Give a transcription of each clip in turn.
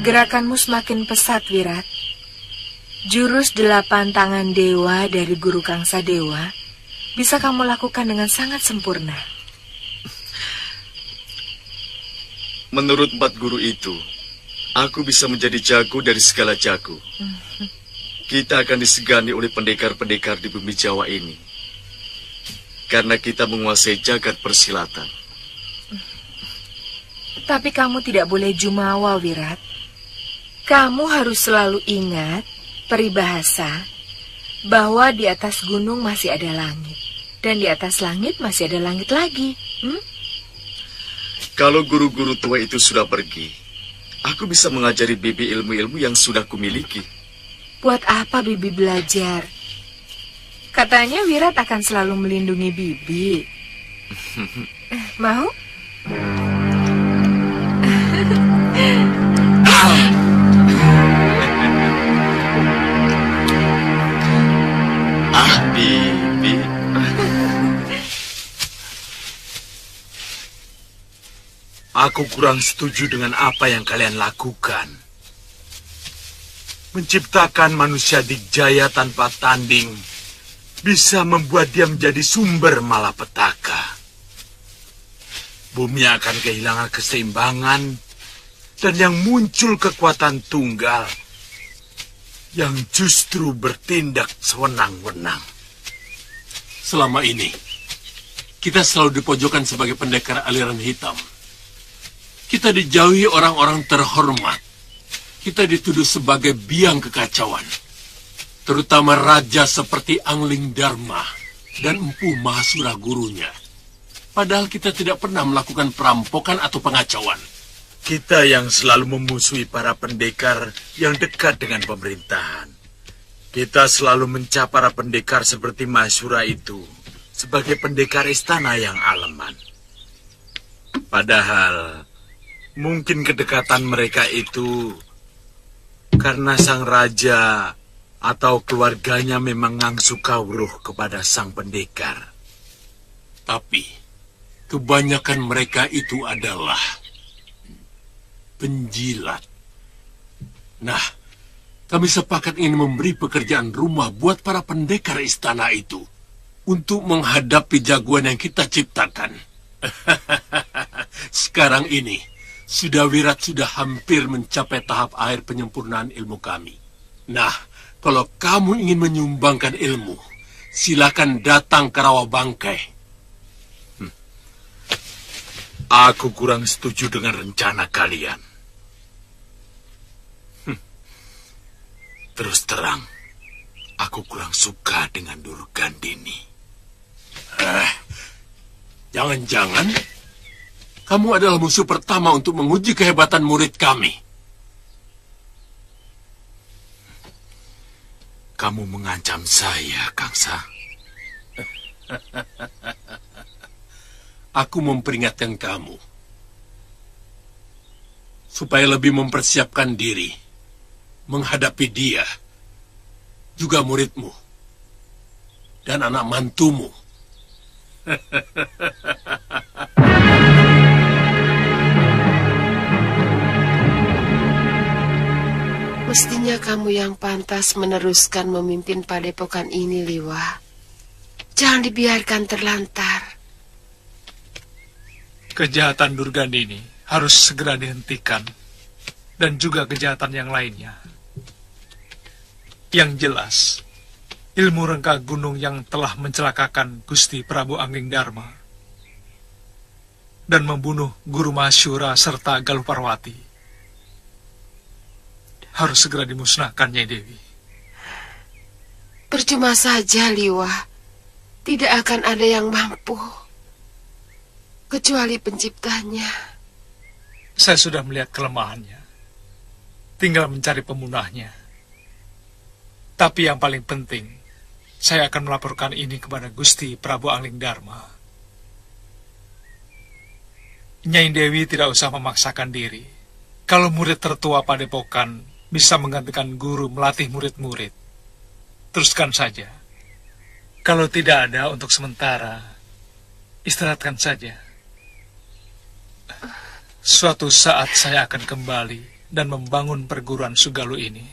Gerakanmu semakin pesat, Wirat. Jurus 8 tangan dewa dari Guru Kangsa Dewa bisa kamu lakukan dengan sangat sempurna. Menurut 4 guru itu, aku bisa menjadi jago dari segala jago. Kita akan disegani oleh pendekar-pendekar di bumi Jawa ini. Karena kita menguasai jagat persilatan. Tapi kamu tidak boleh jumawa, Wirat. Kamu harus selalu ingat peribahasa bahwa di atas gunung masih ada langit. Dan di atas langit masih ada langit lagi. Kalau guru-guru tua itu sudah pergi, aku bisa mengajari Bibi ilmu-ilmu yang sudah kumiliki. Buat apa Bibi belajar? Katanya Wirat akan selalu melindungi Bibi. Mau? Bibi. Aku kurang setuju dengan apa yang kalian lakukan. Menciptakan manusia dikjaya tanpa tanding bisa membuat dia menjadi sumber malapetaka. Bumi akan kehilangan keseimbangan dan yang muncul kekuatan tunggal yang justru bertindak sewenang-wenang. Selama ini, kita selalu dipojokkan sebagai pendekar aliran hitam. Kita dijauhi orang-orang terhormat. Kita dituduh sebagai biang kekacauan. Terutama raja seperti Angling Dharma dan Empu Mahasura gurunya. Padahal kita tidak pernah melakukan perampokan atau pengacauan. Kita yang selalu memusuhi para pendekar yang dekat dengan pemerintahan. Kita selalu mencap para pendekar seperti Mahasura itu sebagai pendekar istana yang aleman. Padahal mungkin kedekatan mereka itu karena sang raja atau keluarganya memang ngangsu kawruh kepada sang pendekar. Tapi kebanyakan mereka itu adalah penjilat. Nah, kami sepakat ingin memberi pekerjaan rumah buat para pendekar istana itu untuk menghadapi jagoan yang kita ciptakan. Sekarang ini, Wirat sudah hampir mencapai tahap akhir penyempurnaan ilmu kami. Nah, kalau kamu ingin menyumbangkan ilmu, silakan datang ke Rawabangkai. Aku kurang setuju dengan rencana kalian. Terus terang, aku kurang suka dengan Durgandini. Jangan-jangan kamu adalah musuh pertama untuk menguji kehebatan murid kami. Kamu mengancam saya, Kangsa. Aku memperingatkan kamu supaya lebih mempersiapkan diri menghadapi dia, juga muridmu dan anak mantumu. Mestinya kamu yang pantas meneruskan memimpin padepokan ini, Liwa. Jangan dibiarkan terlantar. Kejahatan Durgandini harus segera dihentikan, dan juga kejahatan yang lainnya. Yang jelas, ilmu rengka gunung yang telah mencelakakan Gusti Prabu Angling Dharma dan membunuh Guru Mahasura serta Galuparwati harus segera dimusnahkan, Nyai Dewi. Percuma saja, Liwa. Tidak akan ada yang mampu kecuali penciptanya. Saya sudah melihat kelemahannya. Tinggal mencari pemunahnya. Tapi yang paling penting, saya akan melaporkan ini kepada Gusti Prabu Angling Dharma. Nyai Dewi tidak usah memaksakan diri. Kalau murid tertua padepokan bisa menggantikan guru melatih murid-murid, teruskan saja. Kalau tidak ada untuk sementara, Istirahatkan saja. Suatu saat saya akan kembali dan membangun perguruan Sugalu ini.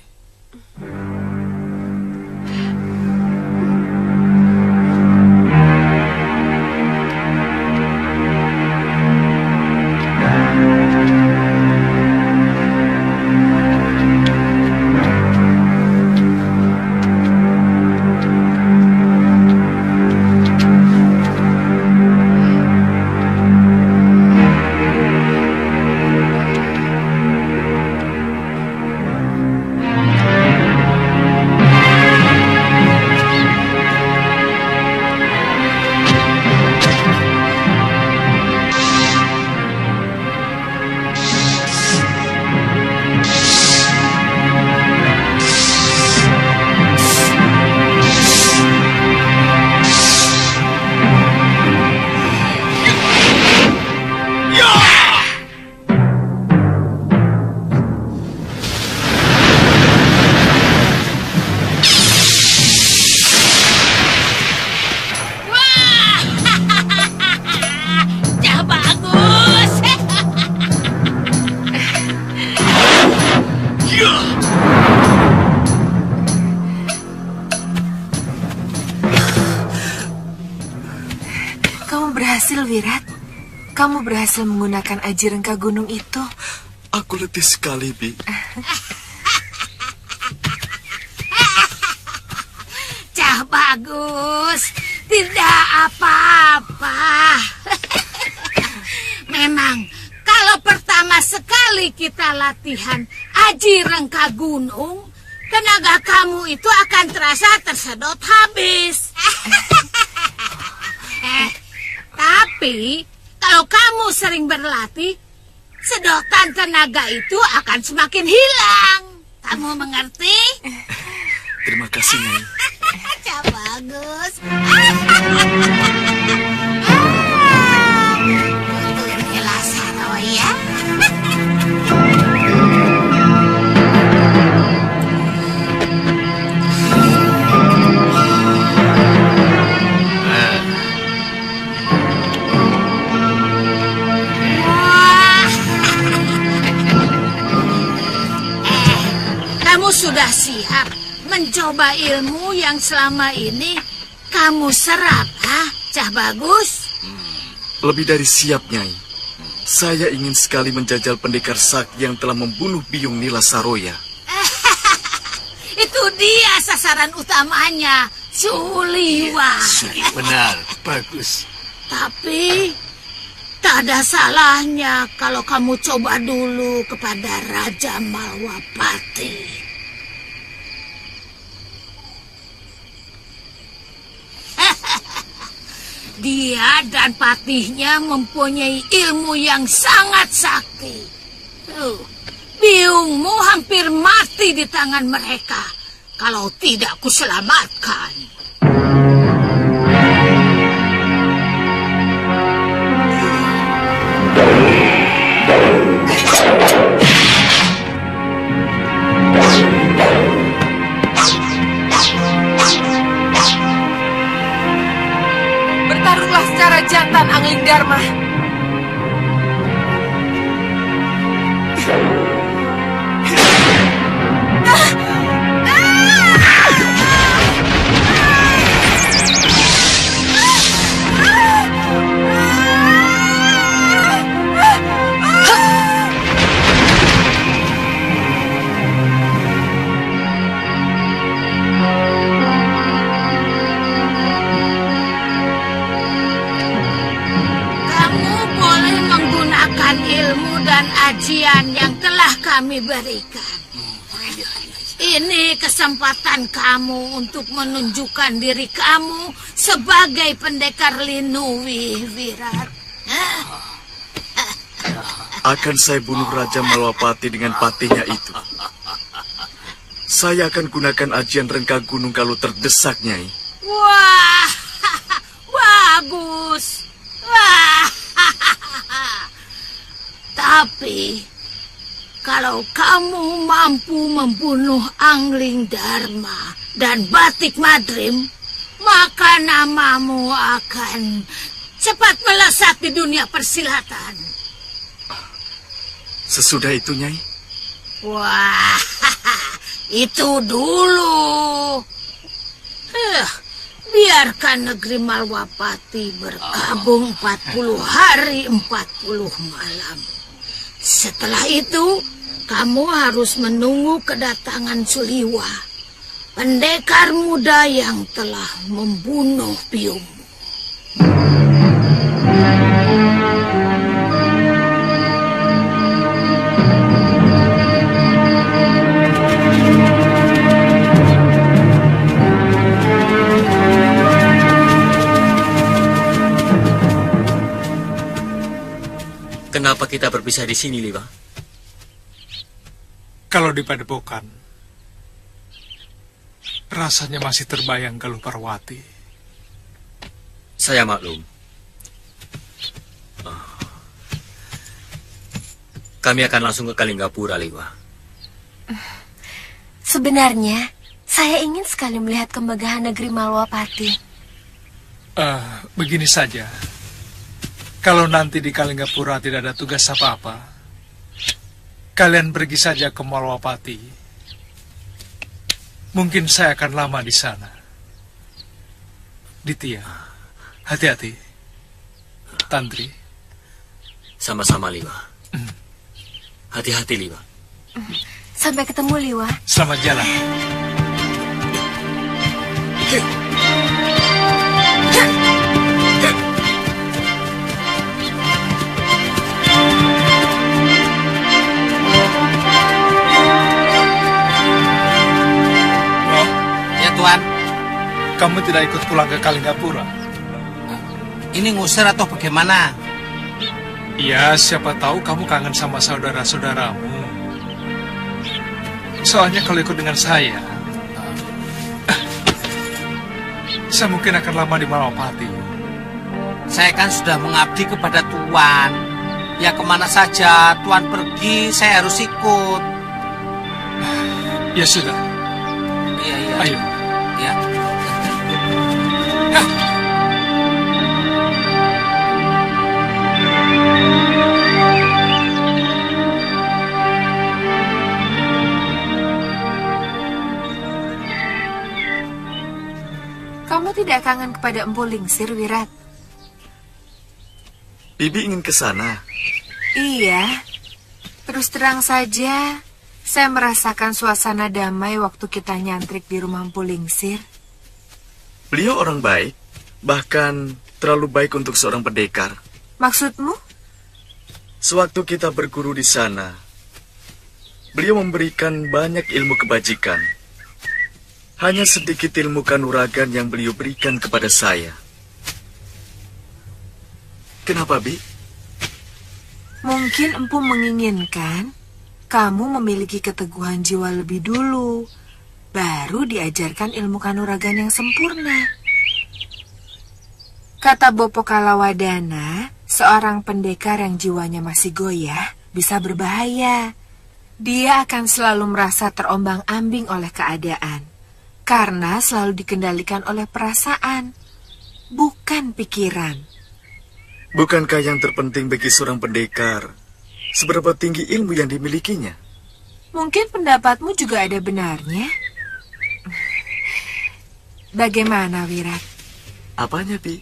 Wirat, kamu berhasil menggunakan aji rengka gunung itu. Aku letih sekali, Bi. Cah bagus, tidak apa-apa. Memang, kalau pertama sekali kita latihan aji rengka gunung, tenaga kamu itu akan terasa tersedot habis. Tapi, kalau kamu sering berlatih, sedotan tenaga itu akan semakin hilang. Kamu mengerti? Terima kasih, Nyai. Cah bagus. Inilah Saroya. Sudah siap mencoba ilmu yang selama ini kamu serap, Cah bagus? Lebih dari siap, Nyai. Saya ingin sekali menjajal pendekar sakti yang telah membunuh biung Nila Saroya. Itu dia sasaran utamanya, Suliwa. Benar, bagus. Tapi tak ada salahnya kalau kamu coba dulu kepada Raja Malwapati. Dia dan patihnya mempunyai ilmu yang sangat sakti. Biungmu hampir mati di tangan mereka kalau tidak kuselamatkan. Bertarunglah secara jantan, Angling Dharma. Ilmu dan ajian yang telah kami berikan. Ini kesempatan kamu untuk menunjukkan diri kamu sebagai pendekar Linuwi, Wirat. Akan saya bunuh Raja Malwapati dengan patihnya itu. Saya akan gunakan ajian rengka gunung kalau terdesak, Nyai. Wah, bagus. Wah. Tapi, kalau kamu mampu membunuh Angling Dharma dan Batik Madrim, maka namamu akan cepat melesat di dunia persilatan. Sesudah itu, Nyai. Wah, itu dulu. Biarkan negeri Malwapati berkabung 40 hari 40 malam. Setelah itu, kamu harus menunggu kedatangan Suliwa, pendekar muda yang telah membunuh biungmu. Kenapa kita berpisah di sini, Liwa? Kalau di Padepokan, rasanya masih terbayang Galuh Parwati. Saya maklum. Kami akan langsung ke Kalinggapura, Liwa. Sebenarnya, saya ingin sekali melihat kemegahan negeri Malwapati. Begini saja. Kalau nanti di Kalinggapura tidak ada tugas apa-apa, kalian pergi saja ke Malwapati. Mungkin saya akan lama di sana. Ditya, hati-hati. Tantri. Sama-sama, Liwa. Hati-hati, Liwa. Sampai ketemu, Liwa. Selamat jalan. Tuan, Kamu tidak ikut pulang ke Kalinggapura? ini ngusir atau bagaimana? Iya, siapa tahu kamu kangen sama saudara-saudaramu. Soalnya kalau ikut dengan saya mungkin akan lama di Malwapati. Saya kan sudah mengabdi kepada Tuan. Ya kemana saja Tuan pergi, saya harus ikut. Ya sudah. Iya. Ayo. Ya. Kamu tidak kangen kepada Empu Lingsir, Wirat? Bibi ingin ke sana. Iya. Terus terang saja, saya merasakan suasana damai waktu kita nyantrik di rumah Empu Lingsir. Beliau orang baik, bahkan terlalu baik untuk seorang pendekar. Maksudmu? Sewaktu kita berguru di sana, beliau memberikan banyak ilmu kebajikan. Hanya sedikit ilmu kanuragan yang beliau berikan kepada saya. Kenapa, Bi? Mungkin Empu menginginkan kamu memiliki keteguhan jiwa lebih dulu, baru diajarkan ilmu kanuragan yang sempurna. Kata Bopo Kalawadana, seorang pendekar yang jiwanya masih goyah bisa berbahaya. Dia akan selalu merasa terombang-ambing oleh keadaan, karena selalu dikendalikan oleh perasaan, bukan pikiran. Bukankah yang terpenting bagi seorang pendekar seberapa tinggi ilmu yang dimilikinya? Mungkin pendapatmu juga ada benarnya. Bagaimana, Wirat? Apanya, Bi?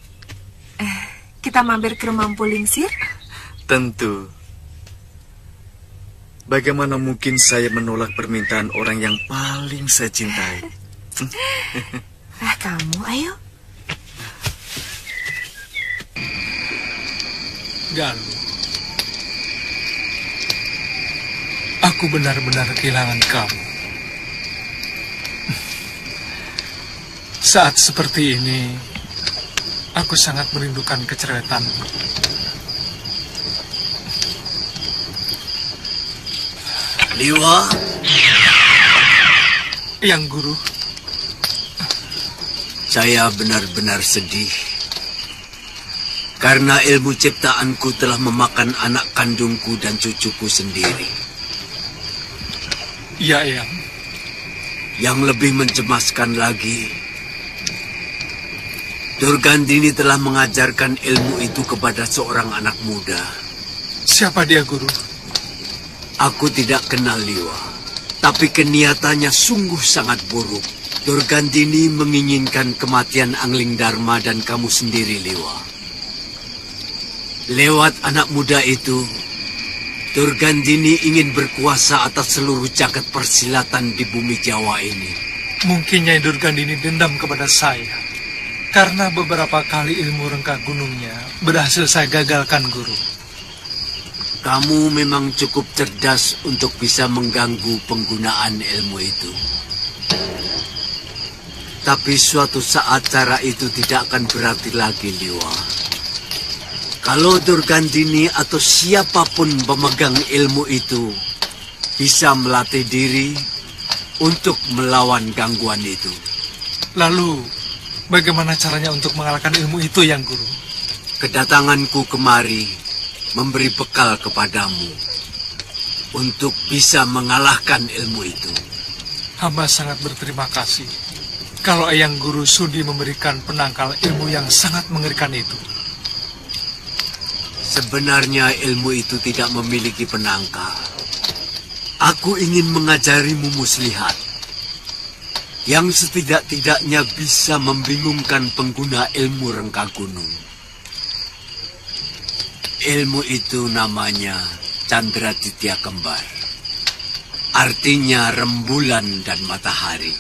Kita mampir ke rumah Empu Lingsir? Tentu. Bagaimana mungkin saya menolak permintaan orang yang paling saya cintai? Kamu, ayo. Galuh, aku benar-benar kehilangan kamu. Saat seperti ini, aku sangat merindukan kecerewetanmu. Liwa? Yang Guru, saya benar-benar sedih karena ilmu ciptaanku telah memakan anak kandungku dan cucuku sendiri. ya Eyang. Yang lebih mencemaskan lagi, Durgandini telah mengajarkan ilmu itu kepada seorang anak muda. Siapa dia, Guru? Aku tidak kenal Liwa, tapi keniatannya sungguh sangat buruk. Durgandini menginginkan kematian Angling Dharma dan kamu sendiri, Liwa. Lewat anak muda itu, Durgandini ingin berkuasa atas seluruh jagat persilatan di bumi Jawa ini. Mungkin Nyai Durgandini dendam kepada saya. Karena beberapa kali ilmu rengkah gunungnya berhasil saya gagalkan, Guru. Kamu memang cukup cerdas untuk bisa mengganggu penggunaan ilmu itu. Tapi suatu saat cara itu tidak akan berarti lagi, Liwa. Kalau Durgandini atau siapapun pemegang ilmu itu bisa melatih diri untuk melawan gangguan itu. Lalu, bagaimana caranya untuk mengalahkan ilmu itu, Yang Guru? Kedatanganku kemari memberi bekal kepadamu untuk bisa mengalahkan ilmu itu. Hamba sangat berterima kasih kalau Eyang Guru sudi memberikan penangkal ilmu yang sangat mengerikan itu. Sebenarnya ilmu itu tidak memiliki penangkal. Aku ingin mengajarimu muslihat yang setidak-tidaknya bisa membingungkan pengguna ilmu rengkah gunung. Ilmu itu namanya Candraditya Kembar. Artinya rembulan dan matahari.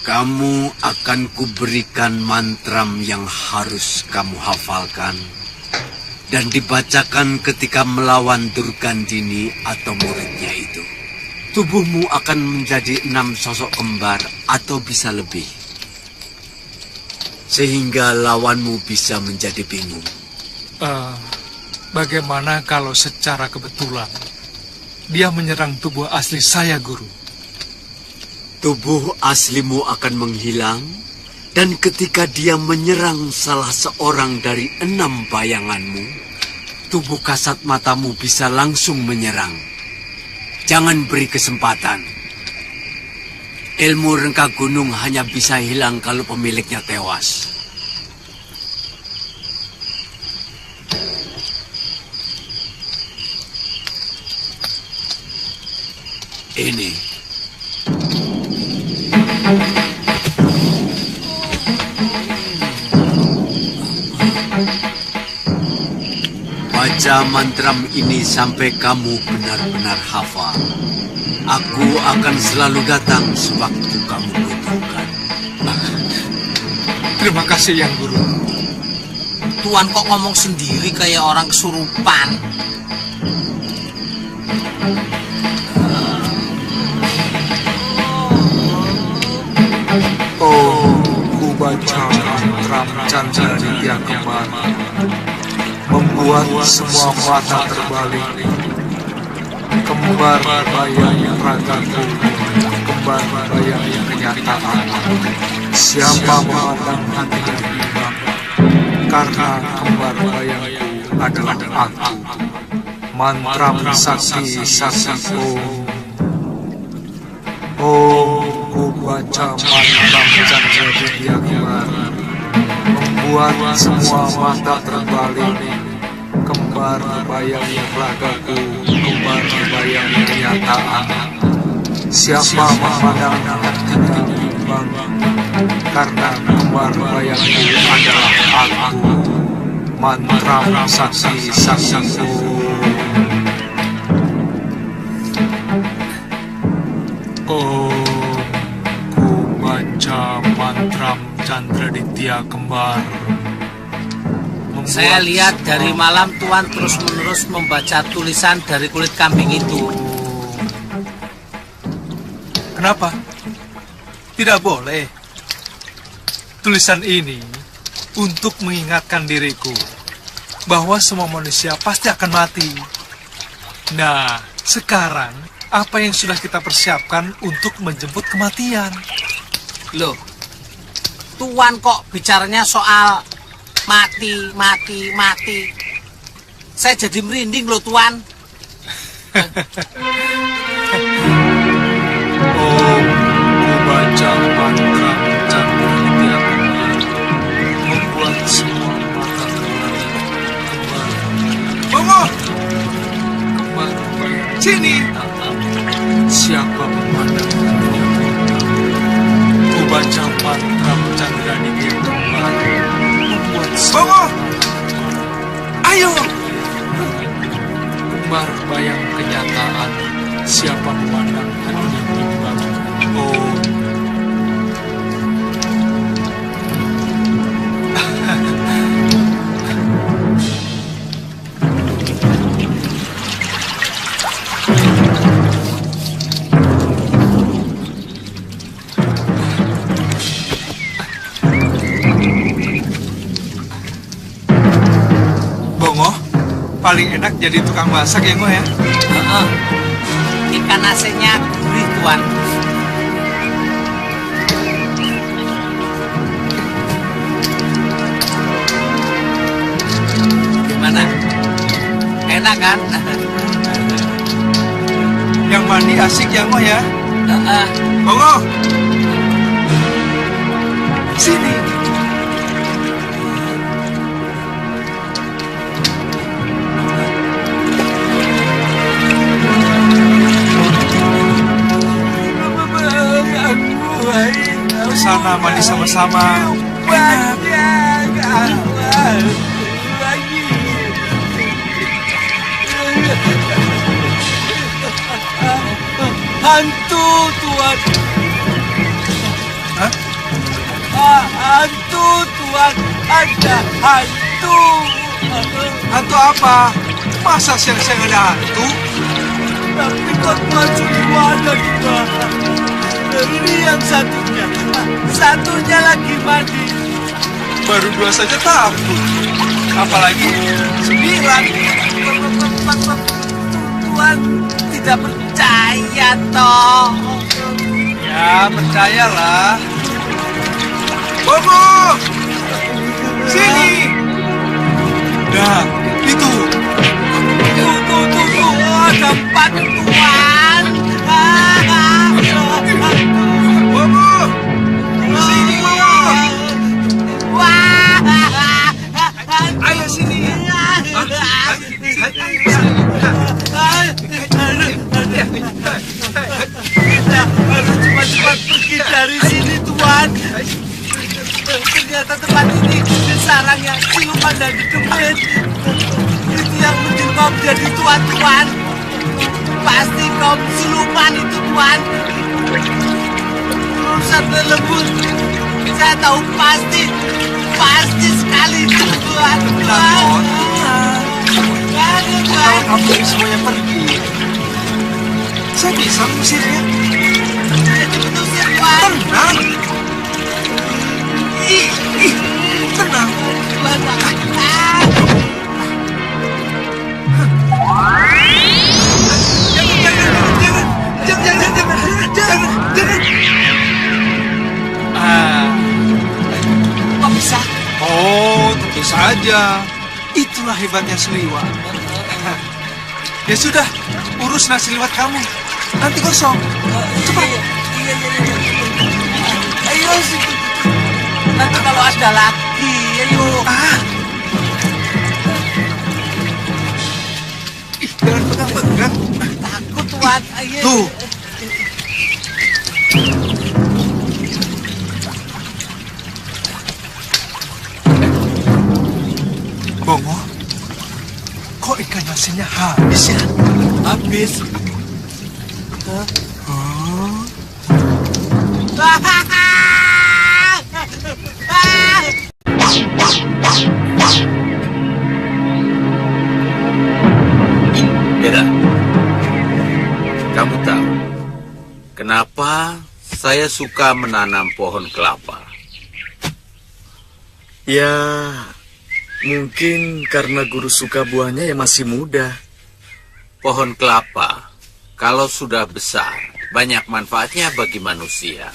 Kamu akan kuberikan mantram yang harus kamu hafalkan dan dibacakan ketika melawan Durgandini atau muridnya itu. Tubuhmu akan menjadi 6 sosok kembar atau bisa lebih. Sehingga lawanmu bisa menjadi bingung. Bagaimana kalau secara kebetulan dia menyerang tubuh asli saya, Guru? Tubuh aslimu akan menghilang, dan ketika dia menyerang salah seorang dari 6 bayanganmu, tubuh kasat matamu bisa langsung menyerang. Jangan beri kesempatan. Ilmu rengkah gunung hanya bisa hilang kalau pemiliknya tewas. Ini. Baca mantram ini sampai kamu benar-benar hafal. Aku akan selalu datang sewaktu kamu butuhkan. Terima kasih, Yang Guru. Tuan kok ngomong sendiri kayak orang kesurupan? Oh, ku baca mantram Candraditya Kembar, membuat semua mata terbalik. Kembar bayang ragaku, kembar bayang kenyataan. Siapa memandang hati berimbang, karena kembar bayangku adalah aku. Mantram sakti sakti ku baca mantram Candraditya Kembar, membuat semua mata terbalik. Kembar bayang ragaku, kembar bayang kenyataan. Siapa memandang hati berimbang, karena kembar bayangku adalah aku. Mantram sakti sakti. Ku baca mantram Candraditya Kembar. Saya lihat dari malam Tuan terus-menerus membaca tulisan dari kulit kambing itu. Kenapa? Tidak boleh. Tulisan ini untuk mengingatkan diriku bahwa semua manusia pasti akan mati. Nah, sekarang apa yang sudah kita persiapkan untuk menjemput kematian? Loh, Tuan kok bicaranya soal mati. Saya jadi merinding loh, Tuan. Ku baca mantram Candraditya Kembar, perkataan siapa memandang hatinya bimbang. Oh. Bongo, paling enak jadi tukang masak ya, Ngo ya? Ikan asinnya gurih, Tuan. Gimana? Enak kan? Yang mandi asik ya, Ngo ya? Bongo! Sini! Sana mandi sama-sama. Hantu, Tuan. Hah? Hantu, Tuan. Ada hantu. Hantu apa? Masa siang-siang ada hantu? Tapi kok Tuan semua ada di bawah. Ini yang satunya. Satunya lagi mandi. Baru 2 saja takut. Apalagi 9. Tuan tidak percaya, toh. Ya, percayalah. Bobo! Sini! Nah, itu. Tuh, ada 4, Tuan. Bobo! Sini, Bobo! Wah. Ayo sini. Kita harus cepat-cepat pergi dari sini, Tuan. Ternyata tempat ini sarangnya siluman dan didemit. Itu yang bikin kau jadi Tuan. Pasti kau siluman itu, Tuan. Urusan lembut. Saya tahu pasti sekali itu, Tuan. Kalau kamu semuanya pergi, saya bisa mengusirnya. Tenang. Tenang. Jangan. Kok bisa? Oh, tentu saja. Itulah hebatnya Seliwa. Ya sudah, urus nasi liwet kamu. Nanti kosong. Cepat. Iya. Ayo, nanti kalau ada lagi, ayo. Jangan pegang-pegang. Takut, Tuan. Ayo. Tuh. Bongo, kok ikan asinnya habis ya? Habis. Beda. Kamu tahu kenapa saya suka menanam pohon kelapa? Ya, mungkin karena guru suka buahnya yang masih muda. Pohon kelapa, kalau sudah besar, banyak manfaatnya bagi manusia.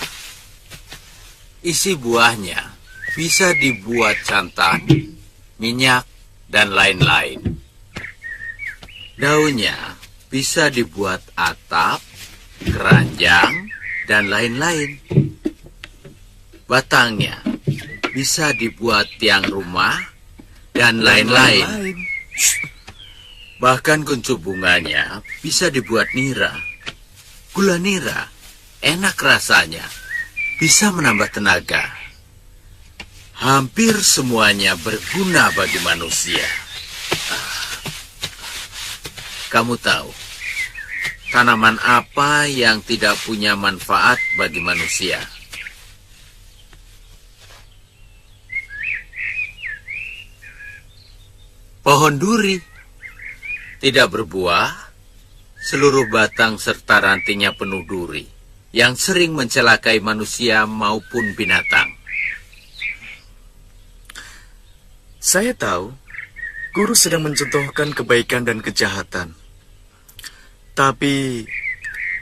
Isi buahnya bisa dibuat santan, minyak, dan lain-lain. Daunnya bisa dibuat atap, keranjang, dan lain-lain. Batangnya bisa dibuat tiang rumah, dan lain-lain. Bahkan kuncup bunganya bisa dibuat nira. Gula nira enak rasanya, bisa menambah tenaga. Hampir semuanya berguna bagi manusia. Kamu tahu, Tanaman apa yang tidak punya manfaat bagi manusia? Pohon duri tidak berbuah, seluruh batang serta rantingnya penuh duri, yang sering mencelakai manusia maupun binatang. Saya tahu, guru sedang mencontohkan kebaikan dan kejahatan. Tapi,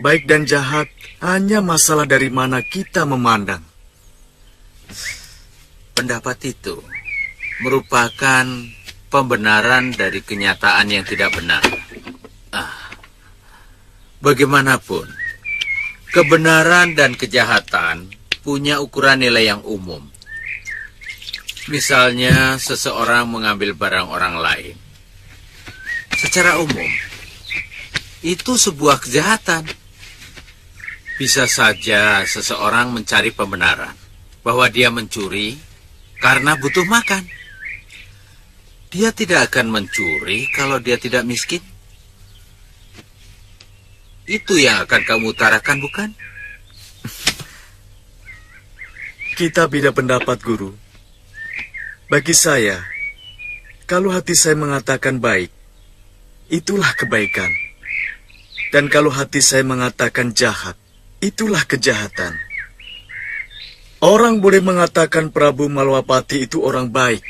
baik dan jahat hanya masalah dari mana kita memandang. Pendapat itu merupakan pembenaran dari kenyataan yang tidak benar. Bagaimanapun, kebenaran dan kejahatan punya ukuran nilai yang umum. Misalnya, seseorang mengambil barang orang lain. Secara umum, itu sebuah kejahatan. Bisa saja seseorang mencari pembenaran bahwa dia mencuri karena butuh makan. Dia tidak akan mencuri kalau dia tidak miskin. Itu yang akan kamu utarakan, bukan? Kita beda pendapat, guru. Bagi saya, kalau hati saya mengatakan baik, itulah kebaikan. Dan kalau hati saya mengatakan jahat, itulah kejahatan. Orang boleh mengatakan Prabu Malwapati itu orang baik.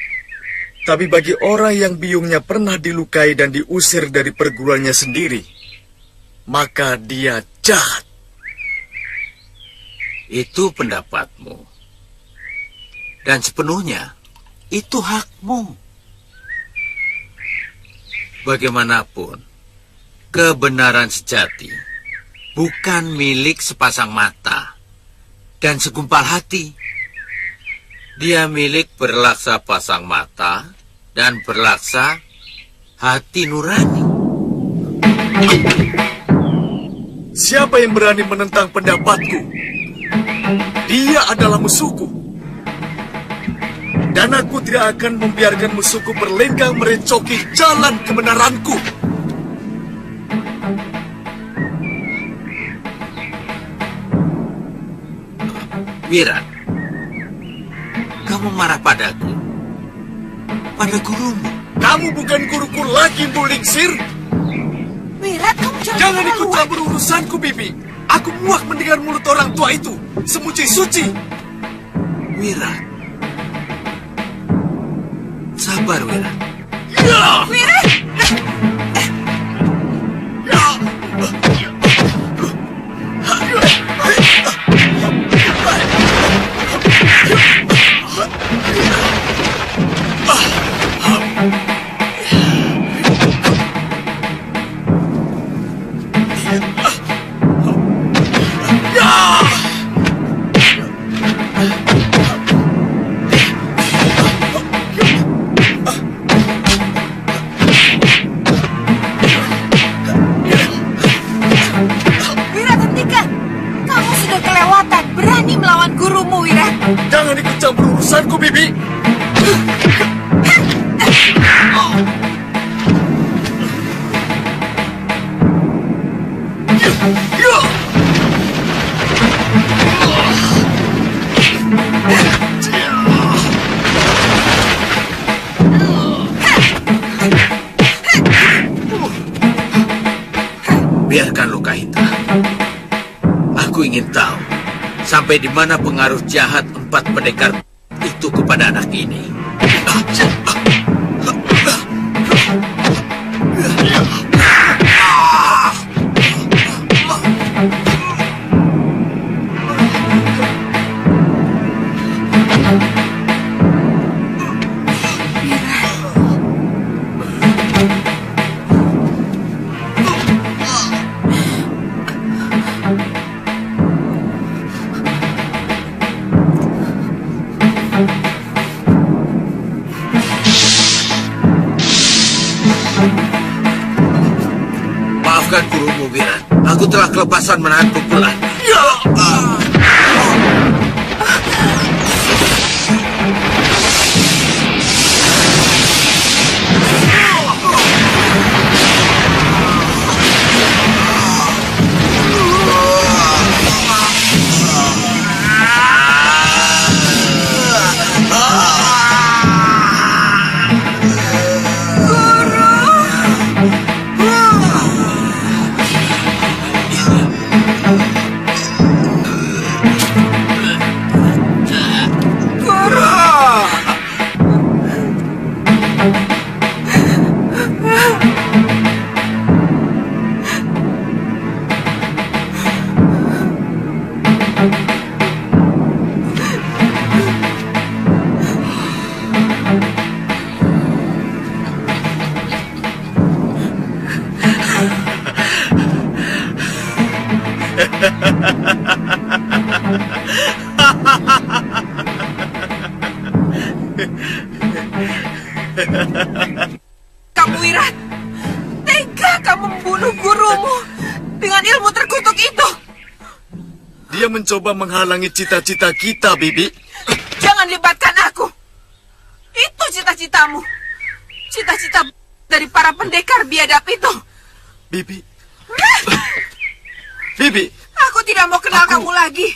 Tapi bagi orang yang biungnya pernah dilukai dan diusir dari perguruannya sendiri, maka dia jahat. Itu pendapatmu. Dan sepenuhnya, itu hakmu. Bagaimanapun, kebenaran sejati bukan milik sepasang mata dan segumpal hati. Dia milik berlaksa pasang mata dan berlaksa hati nurani. Siapa yang berani menentang pendapatku? Dia adalah musuhku. Dan aku tidak akan membiarkan musuhku berlenggang merecoki jalan kebenaranku. Wirat, kamu marah padaku, pada gurumu. Kamu bukan guruku lagi, Bulingsir. Wirat, kamu jangan ikut campur urusanku, Bibi. Aku muak mendengar mulut orang tua itu, semuci-suci. Wirat, sabar, Wirat. Wirat! Jangan ikut campur urusanku, Bibi. Biarkan luka itu. Aku ingin tahu sampai di mana pengaruh jahat 4 pendekar itu kepada anak ini. Maafkan gurumu, Wirat. Aku telah kelepasan menahan pukulan. Kamu Wirat, tega kamu membunuh gurumu dengan ilmu terkutuk itu. Dia mencoba menghalangi cita-cita kita, Bibi. Jangan libatkan aku. Itu cita-citamu. Cita-cita dari para pendekar biadab itu. Bibi. Bibi. Aku tidak mau kenal kamu lagi.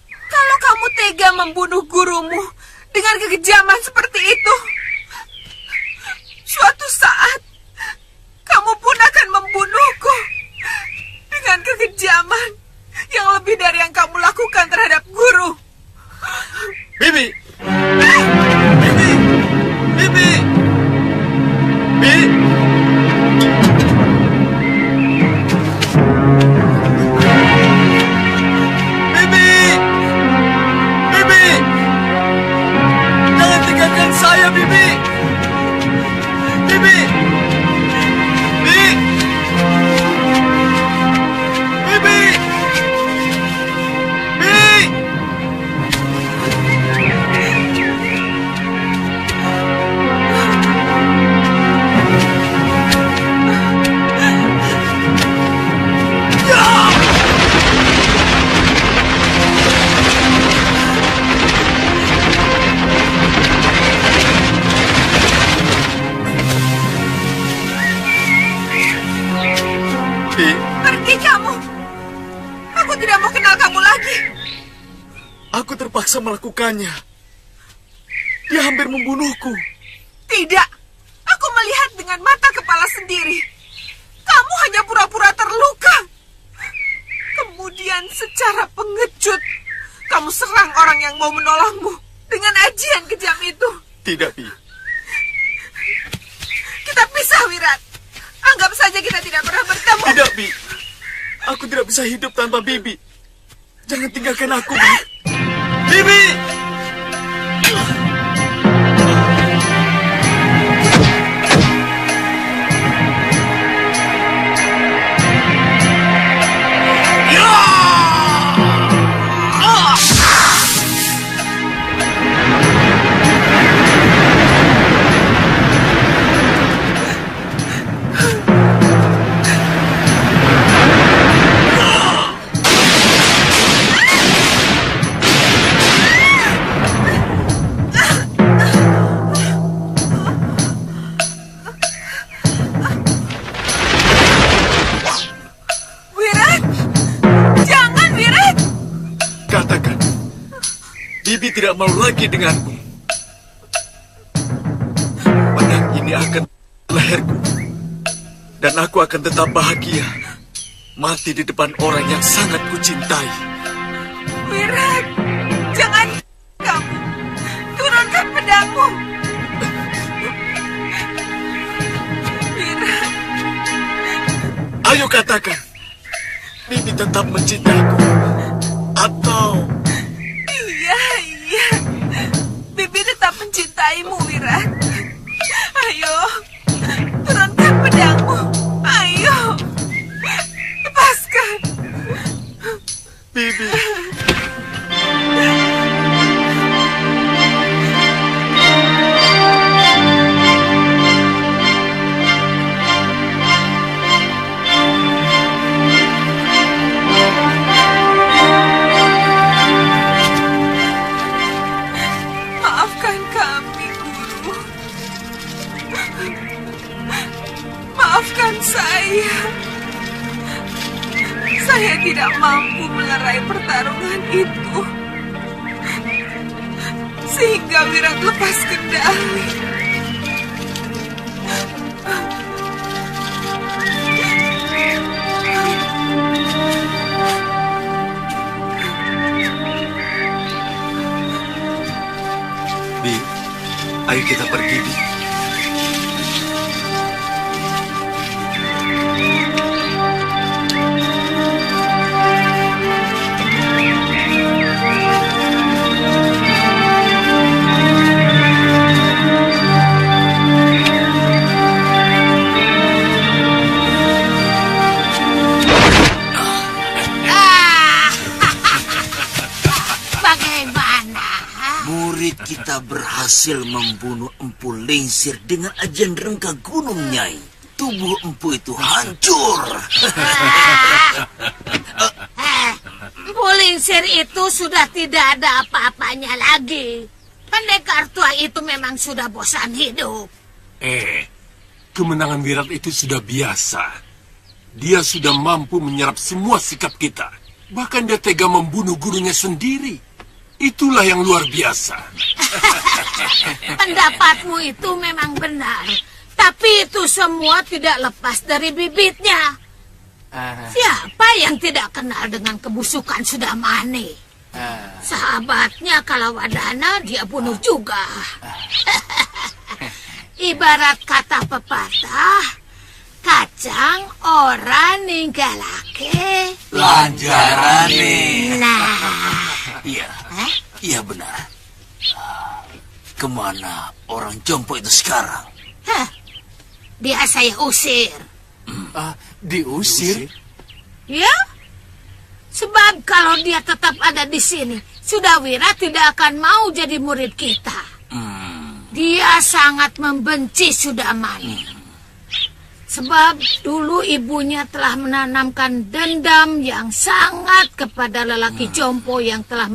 Kalau kamu tega membunuh gurumu dengan kekejaman seperti itu, suatu saat kamu pun akan membunuhku dengan kekejaman yang lebih dari yang kamu lakukan terhadap guru. Bibi. Bibi. Bibi. Bibi. Saya, Bibi. Bibi. Bibi. Bibi. Bibi. Pergi kamu. Aku tidak mau kenal kamu lagi. Aku terpaksa melakukannya. Dia hampir membunuhku. Tidak. Aku melihat dengan mata kepala sendiri. Kamu hanya pura-pura terluka. Kemudian secara pengecut, kamu serang orang yang mau menolongmu dengan ajian kejam itu. Tidak, Bi. Kita pisah, Wirat. Anggap saja kita tidak pernah bertemu. Tidak, Bi. Aku tidak bisa hidup tanpa Bibi. Jangan tinggalkan aku, Bi. Bibi! Bibi tidak mau lagi denganku. Pedang ini akan leherku. Dan aku akan tetap bahagia. Mati di depan orang yang sangat kucintai. Wirat, jangan kamu. Turunkan pedangmu. Wirat. Ayo katakan. Bibi tetap mencintaiku. Atau... Iya. Bibi tetap mencintaimu, Wirat. Ayo, turunkan pedangmu. Ayo, lepaskan. Bibi. Maafkan kami, Guru. Maafkan saya. Saya tidak mampu melerai pertarungan itu. Sehingga Wirat lepas kendali. Bi, ayo kita pergi, Bi. berhasil membunuh Empu Lingsir dengan ajian rengka gunung, Nyai, tubuh Empu itu hancur. Empu Lingsir itu sudah tidak ada apa-apanya lagi. Pendekar tua itu memang sudah bosan hidup. Kemenangan Wirat itu sudah biasa. Dia sudah mampu menyerap semua sikap kita. Bahkan dia tega membunuh gurunya sendiri. Itulah yang luar biasa. Pendapatmu itu memang benar. Tapi itu semua tidak lepas dari bibitnya. Siapa yang tidak kenal dengan kebusukan Sudamani? Sahabatnya Kalawadana dia bunuh juga. Ibarat kata pepatah, kacang ora ninggalake lanjarane. Nah, Iya benar. Kemana orang jompo itu sekarang? Dia saya usir. Diusir? Ya? Sebab kalau dia tetap ada di sini, Sudawira tidak akan mau jadi murid kita. Dia sangat membenci Sudamani. Sebab dulu ibunya telah menanamkan dendam yang sangat kepada lelaki jompo yang telah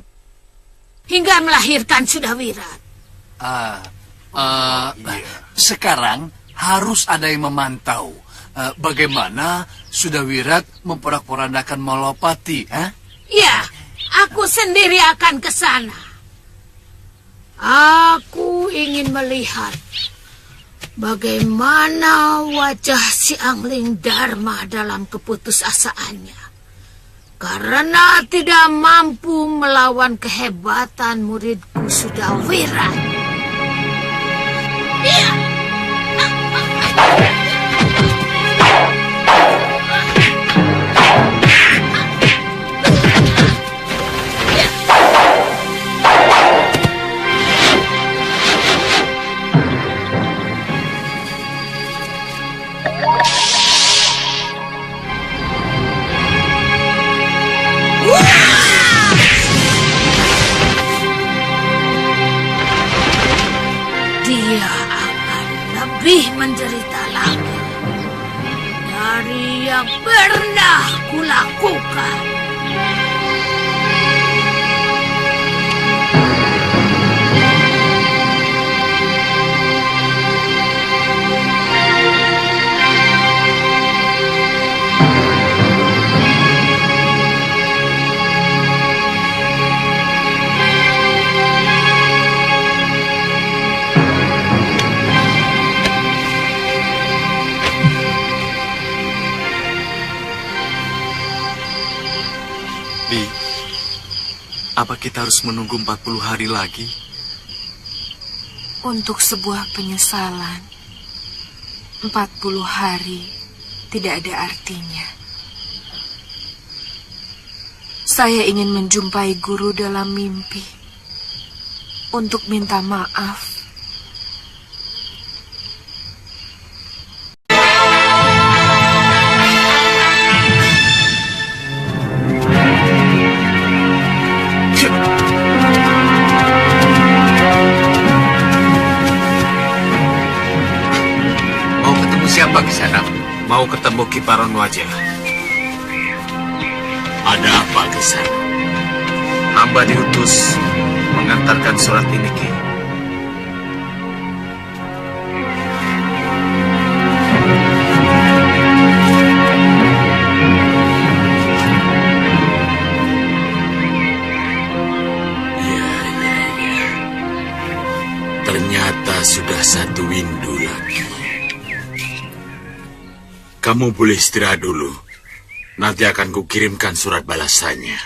hingga melahirkan Sudawira. Sekarang harus ada yang memantau bagaimana Sudawirat memporak-porandakan Malawapati. Ya, aku sendiri akan ke sana. Aku ingin melihat bagaimana wajah si Angling Dharma dalam keputusasaannya. Karena tidak mampu melawan kehebatan muridku Sudawira. Iya. Dia akan lebih menderita lagi dari yang pernah kulakukan. Apa kita harus menunggu 40 hari lagi? Untuk sebuah penyesalan, 40 hari tidak ada artinya. Saya ingin menjumpai guru dalam mimpi untuk minta maaf. Siapa di sana? Mau ketemu Kiparon Wajah. Ada apa di sana? Hamba diutus mengantarkan surat ini, Ki. Ya. Ternyata sudah satu windu lagi. Kamu boleh istirahat dulu. Nanti akan kukirimkan surat balasannya.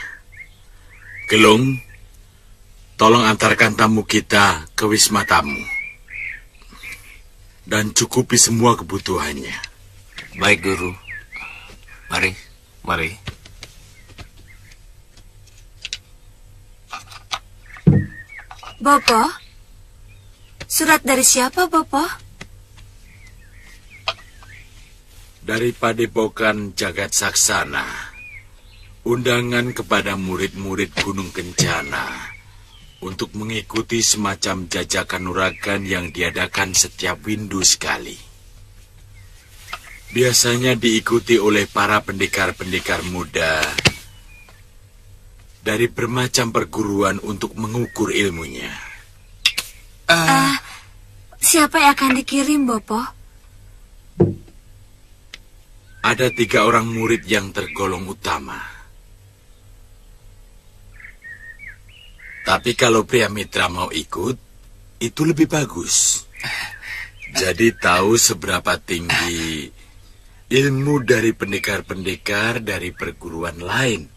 Gelung, tolong antarkan tamu kita ke wisma tamu. Dan cukupi semua kebutuhannya. Baik, Guru. Mari. Bopo? Surat dari siapa, Bopo? Dari Padepokan Jagat Saksana, undangan kepada murid-murid Gunung Kencana untuk mengikuti semacam jajakan nuragan yang diadakan setiap windu sekali. Biasanya diikuti oleh para pendekar-pendekar muda dari bermacam perguruan untuk mengukur ilmunya. Siapa yang akan dikirim, Bopo? Ada 3 orang murid yang tergolong utama. Tapi kalau pria mitra mau ikut, itu lebih bagus. Jadi tahu seberapa tinggi ilmu dari pendekar-pendekar dari perguruan lain.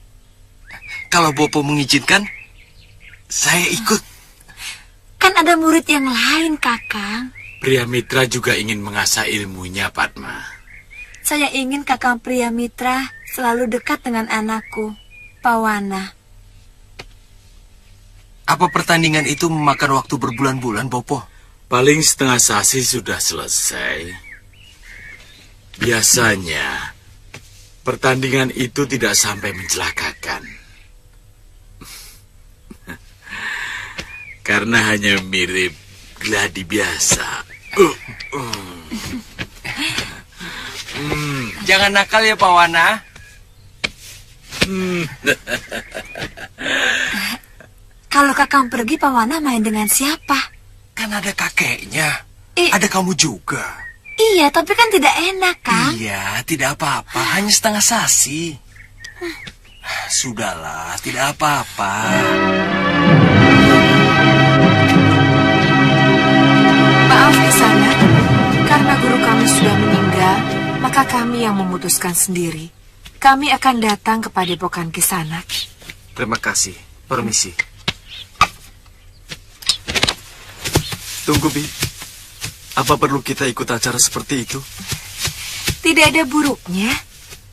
Kalau Bopo mengizinkan, saya ikut. Kan ada murid yang lain, Kakang. Pria mitra juga ingin mengasah ilmunya, Padma. Saya ingin Kakang Pria Mitra selalu dekat dengan anakku, Pawana. Apa pertandingan itu memakan waktu berbulan-bulan, Bopo? Paling setengah sasi sudah selesai. Biasanya, pertandingan itu tidak sampai mencelakakan. Karena hanya mirip gladi biasa. Jangan nakal ya, Pawana. Kalau Kakang pergi, Pawana main dengan siapa? Kan ada kakeknya. Ada kamu juga. Iya, tapi kan tidak enak, Kang. Iya, tidak apa-apa. Hanya setengah sasi. Sudahlah, tidak apa-apa. Maaf Kisanak, karena guru kami sudah meninggal, maka kami yang memutuskan sendiri. Kami akan datang ke padepokan Kisanak. Terima kasih. Permisi. Tunggu, Bi. Apa perlu kita ikut acara seperti itu? Tidak ada buruknya.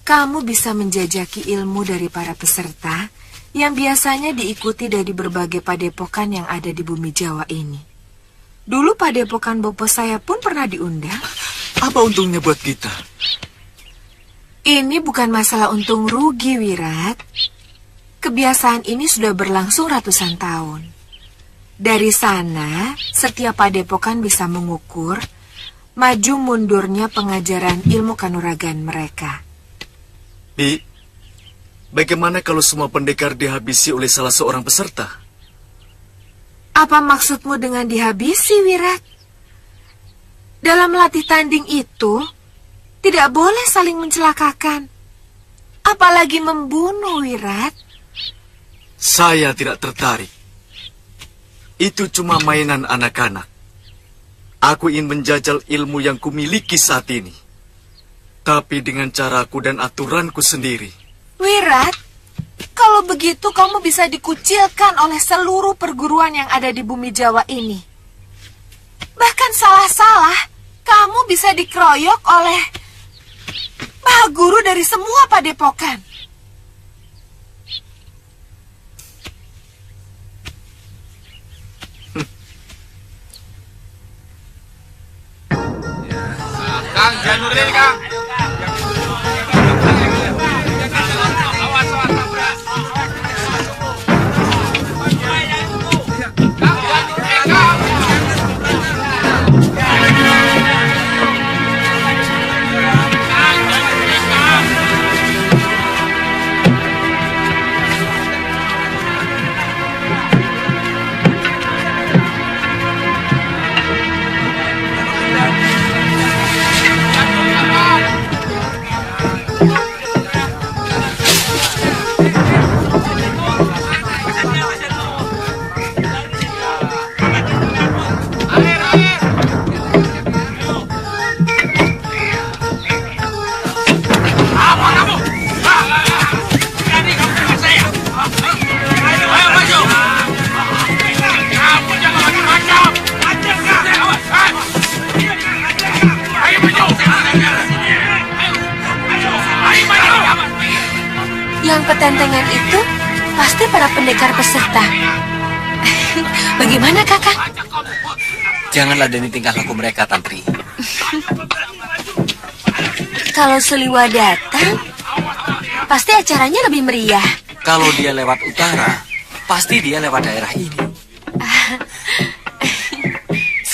Kamu bisa menjajaki ilmu dari para peserta yang biasanya diikuti dari berbagai padepokan yang ada di bumi Jawa ini. Dulu padepokan Bopo saya pun pernah diundang. Apa untungnya buat kita? Ini bukan masalah untung rugi, Wirat. Kebiasaan ini sudah berlangsung ratusan tahun. Dari sana, setiap padepokan bisa mengukur maju mundurnya pengajaran ilmu kanuragan mereka. Bi, bagaimana kalau semua pendekar dihabisi oleh salah seorang peserta? Apa maksudmu dengan dihabisi, Wirat? Dalam latih tanding itu, tidak boleh saling mencelakakan. Apalagi membunuh, Wirat. Saya tidak tertarik. Itu cuma mainan anak-anak. Aku ingin menjajal ilmu yang kumiliki saat ini. Tapi dengan caraku dan aturanku sendiri. Wirat, kalau begitu kamu bisa dikucilkan oleh seluruh perguruan yang ada di bumi Jawa ini. Bahkan salah-salah, kamu bisa dikeroyok oleh Maha Guru dari semua padepokan. Kang, jangan berdiri, Kang. Yang petentengan itu pasti para pendekar peserta. Bagaimana, Kakak? Jangan ladeni tingkah laku mereka, Tantri. Kalau Seliwa datang, pasti acaranya lebih meriah. Kalau dia lewat utara, pasti dia lewat daerah ini.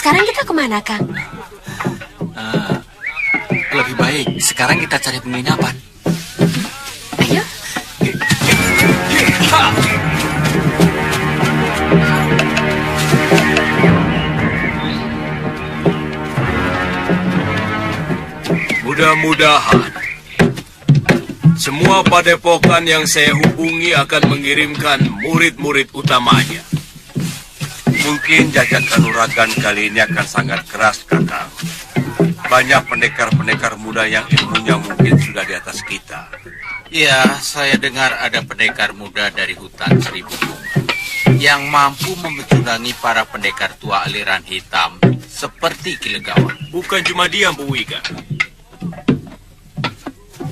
Sekarang kita kemana, Kang? Lebih baik sekarang kita cari penginapan. Ayo. Mudah-mudahan semua padepokan yang saya hubungi akan mengirimkan murid-murid utamanya. Mungkin jajak kanuragan kali ini akan sangat keras, Kakang. Banyak pendekar-pendekar muda yang ilmunya mungkin sudah di atas kita. Ya, saya dengar ada pendekar muda dari hutan Seribu Bunga yang mampu memecundangi para pendekar tua aliran hitam seperti Ki Legawa. Bukan cuma dia, Bu Wika.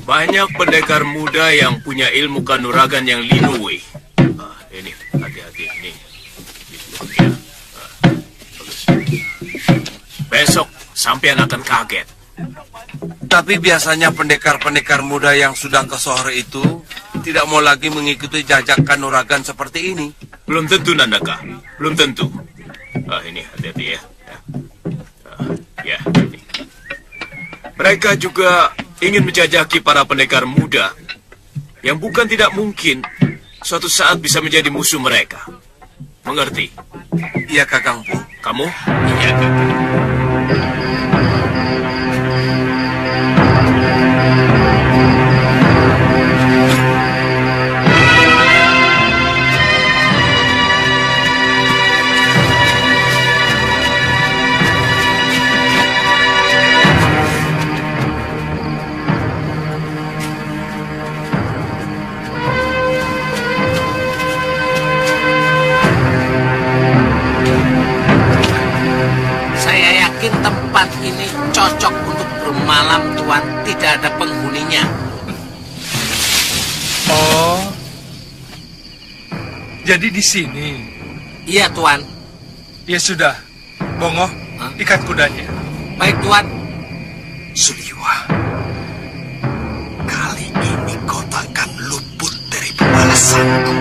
Banyak pendekar muda yang punya ilmu kanuragan yang linui. Ini, hati-hati, ini. Besok, sampean akan kaget. Tapi biasanya pendekar-pendekar muda yang sudah ke Sohor itu tidak mau lagi mengikuti jajak kanuragan seperti ini. Belum tentu, Nandaka. Belum tentu. Ini, hati-hati ya. Ya, ini. Mereka juga ingin menjajaki para pendekar muda yang bukan tidak mungkin suatu saat bisa menjadi musuh mereka. Mengerti? Iya, Kakang Bu. Kamu? Iya, Kakang. Tempat ini cocok untuk bermalam, Tuan. Tidak ada penghuninya. Oh, jadi di sini? Iya, Tuan. Ya sudah, Bongo, ikat kudanya. Baik, Tuan. Suliwa, kali ini kau takkan luput dari pembalasanku.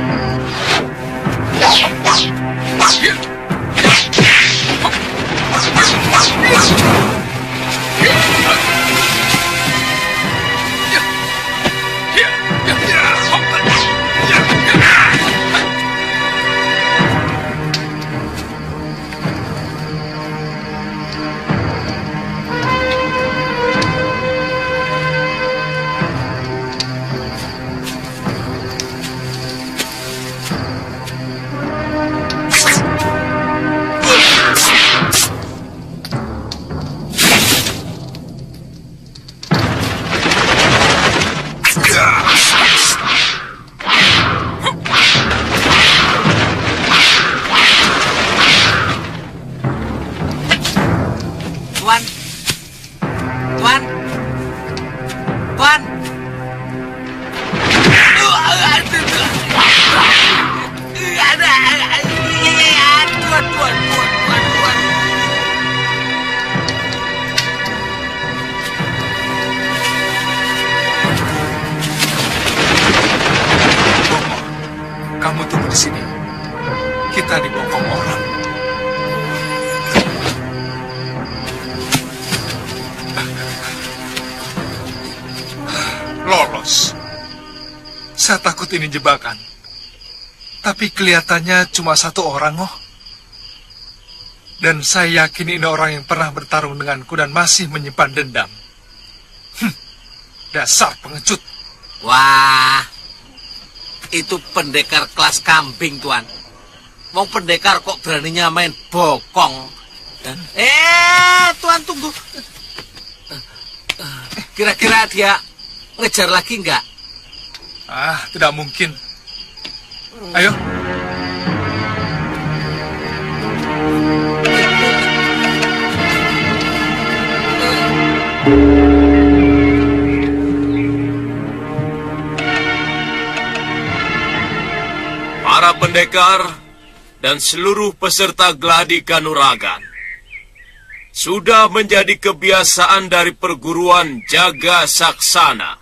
Kamu tunggu di sini. Kita dibokong orang. Lolos. Saya takut ini jebakan. Tapi kelihatannya cuma satu orang, oh. Dan saya yakin ini orang yang pernah bertarung denganku dan masih menyimpan dendam. Dasar pengecut. Wah, itu pendekar kelas kambing, Tuan. Mau pendekar kok beraninya main bokong. Tuan, tunggu. Kira-kira dia ngejar lagi nggak? Tidak mungkin. Ayo. Para pendekar dan seluruh peserta gladi kanuragan sudah menjadi kebiasaan dari perguruan Jaga Saksana.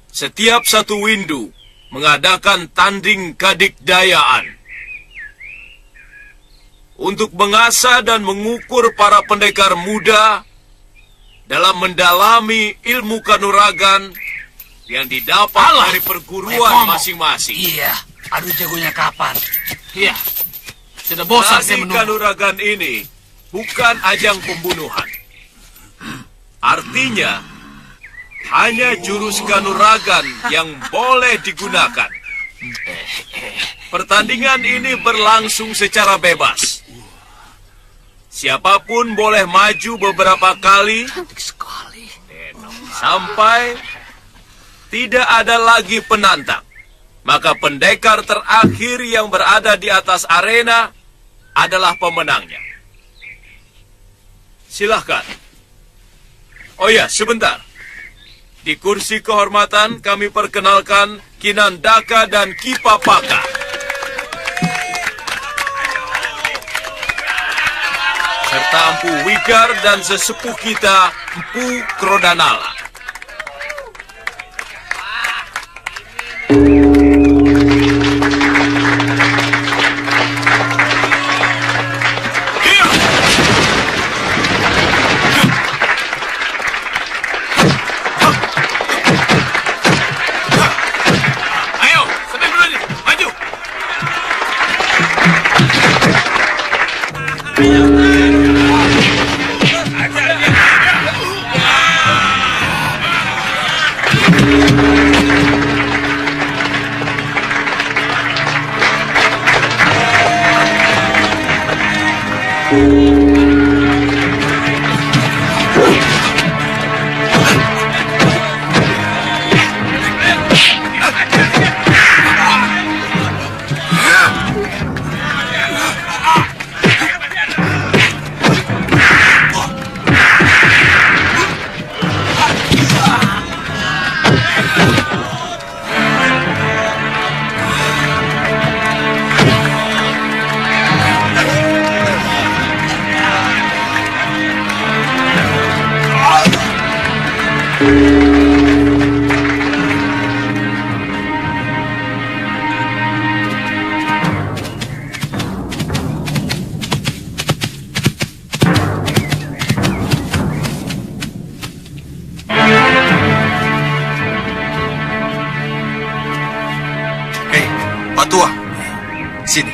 Setiap satu windu mengadakan tanding kadikdayaan. untuk mengasah dan mengukur para pendekar muda dalam mendalami ilmu kanuragan yang didapat dari perguruan masing-masing. Iya, adu jagonya kapan? Iya, sudah bosan saya menunggu. Kanuragan ini bukan ajang pembunuhan. Artinya, hanya jurus kanuragan yang boleh digunakan. Pertandingan ini berlangsung secara bebas. Siapapun boleh maju beberapa kali sampai tidak ada lagi penantang. Maka pendekar terakhir yang berada di atas arena adalah pemenangnya. Silahkan. Oh ya, sebentar. Di kursi kehormatan kami perkenalkan Kinandaka dan Kipapaka. Serta Empu Wigar dan sesepuh kita, Empu Krodanala. Tua, sini.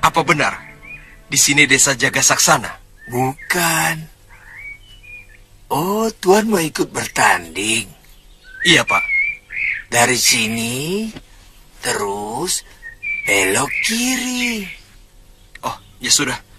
Apa benar di sini desa Jagasaksana? Bukan. Oh, Tuan mau ikut bertanding? Iya, Pak. Dari sini, terus belok kiri. Oh, ya sudah.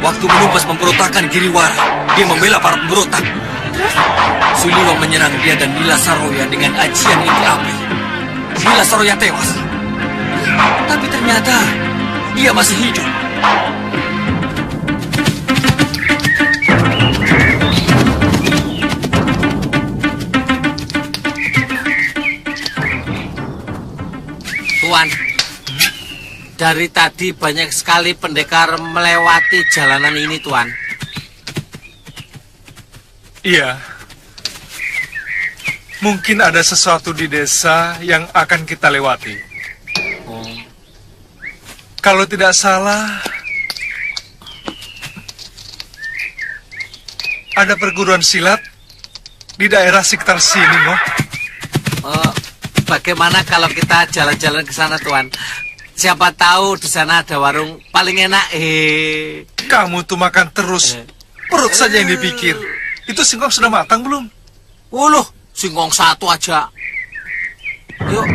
Waktu menumpas pemberontakan Giriwara, dia membela para pemberontak. Suliwang menyerang dia dan Nila Saroya dengan ajian inti api. Nila Saroya tewas. Tapi ternyata dia masih hidup. Tuan, dari tadi banyak sekali pendekar melewati jalanan ini, Tuan. Iya. Mungkin ada sesuatu di desa yang akan kita lewati. Kalau tidak salah, ada perguruan silat di daerah sekitar sini, Mo. bagaimana kalau kita jalan-jalan ke sana, Tuan? Siapa tahu di sana ada warung paling enak. Kamu tuh makan terus. Perut saja yang dipikir. Itu singkong sudah matang belum? Loh, singkong satu aja. Yuk.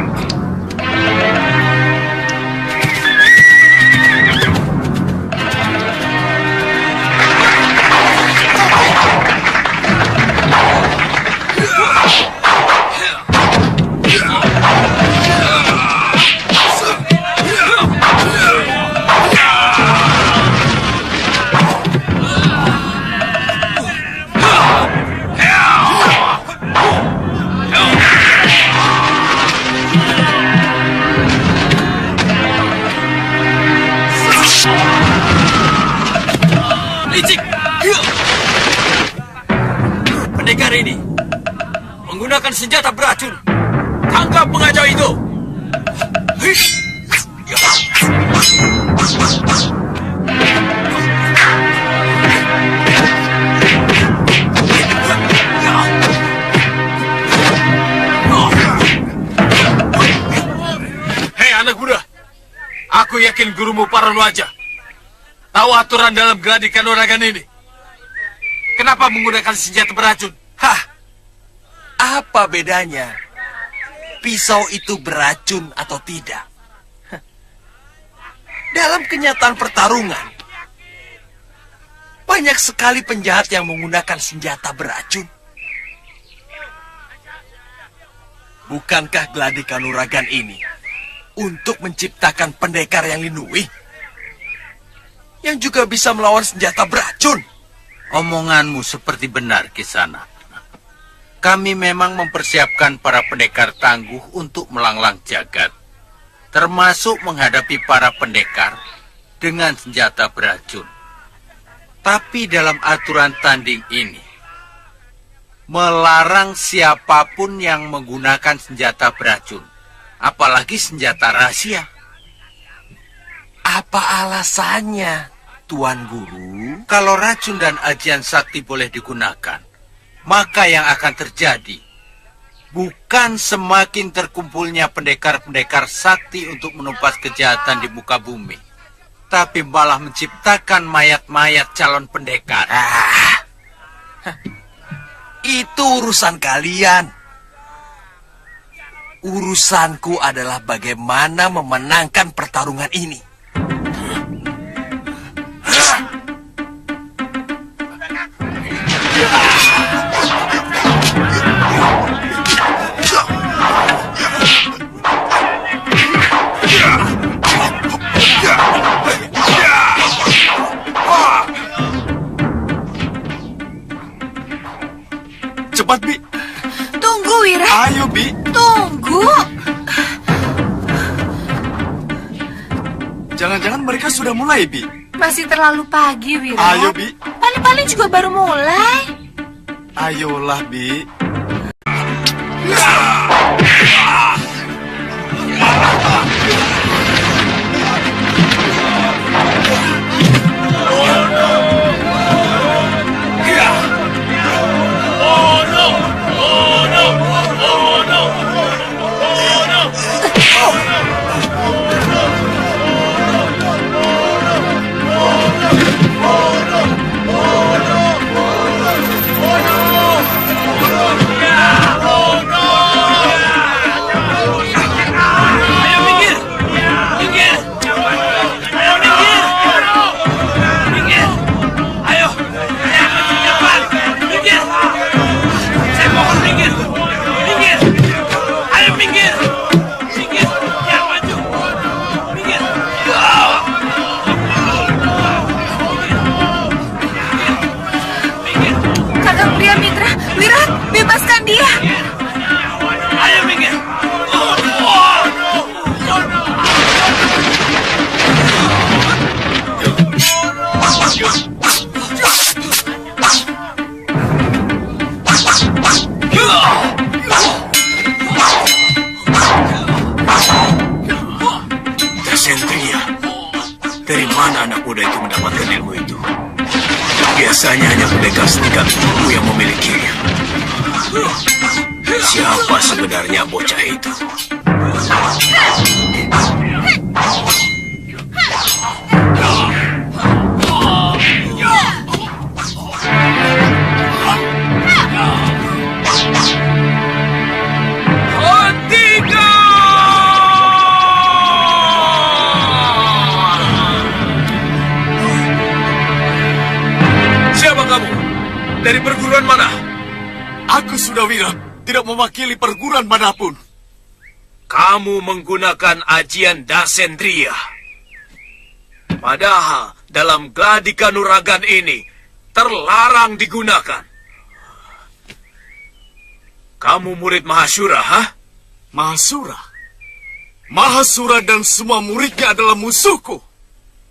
Pendekar ini menggunakan senjata beracun. Tangkap pengacau itu. Hei anak muda, aku yakin gurumu Paranwaja tahu aturan dalam gladi kanuragan ini. Kenapa menggunakan senjata beracun? Hah, apa bedanya? Pisau itu beracun atau tidak? Dalam kenyataan pertarungan, banyak sekali penjahat yang menggunakan senjata beracun. Bukankah gladi kanuragan ini untuk menciptakan pendekar yang linui? Yang juga bisa melawan senjata beracun? Omonganmu seperti benar, Kisana. Kami memang mempersiapkan para pendekar tangguh untuk melanglang jagat, termasuk menghadapi para pendekar dengan senjata beracun. Tapi dalam aturan tanding ini, melarang siapapun yang menggunakan senjata beracun, apalagi senjata rahasia. Apa alasannya, Tuan Guru? Kalau racun dan ajian sakti boleh digunakan, maka yang akan terjadi bukan semakin terkumpulnya pendekar-pendekar sakti untuk menumpas kejahatan di muka bumi, tapi malah menciptakan mayat-mayat calon pendekar. Itu urusan kalian. Urusanku adalah bagaimana memenangkan pertarungan ini. Cepat, Bi. Tunggu, Wira. Ayo, Bi. Tunggu. Jangan-jangan mereka sudah mulai, Bi. Masih terlalu pagi, Wira. Ayo, Bi. Paling-paling juga baru mulai. Ayolah, Bi. Bebaskan dia. Ayo minggir. Ksatria, dari mana anak muda itu mendapatkan ilmu itu? Biasanya hanya pendekar setingkat guru yang memilikinya. Siapa sebenarnya bocah itu? Siapa kamu? Dari perguruan mana? Aku Sudawira, tidak mewakili perguruan manapun. Kamu menggunakan ajian Dasendriya. Padahal dalam gladi kanuragan ini terlarang digunakan. Kamu murid Mahasura, ha? Mahasura? Mahasura dan semua muridnya adalah musuhku.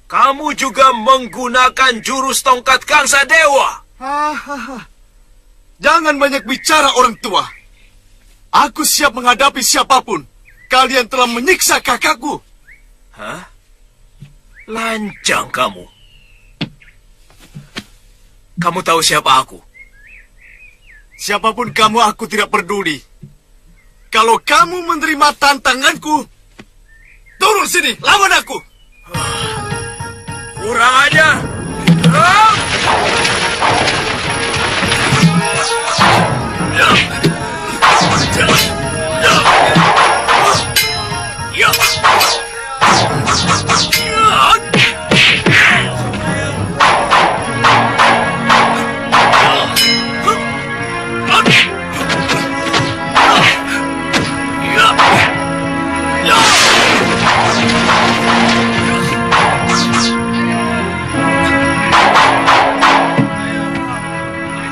Kamu juga menggunakan jurus tongkat Kangsa Dewa. Jangan banyak bicara orang tua. Aku siap menghadapi siapapun. Kalian telah menyiksa kakakku. Hah? Lancang kamu. Kamu tahu siapa aku? Siapapun kamu, aku tidak peduli. Kalau kamu menerima tantanganku, turun sini, lawan aku. Kurang aja.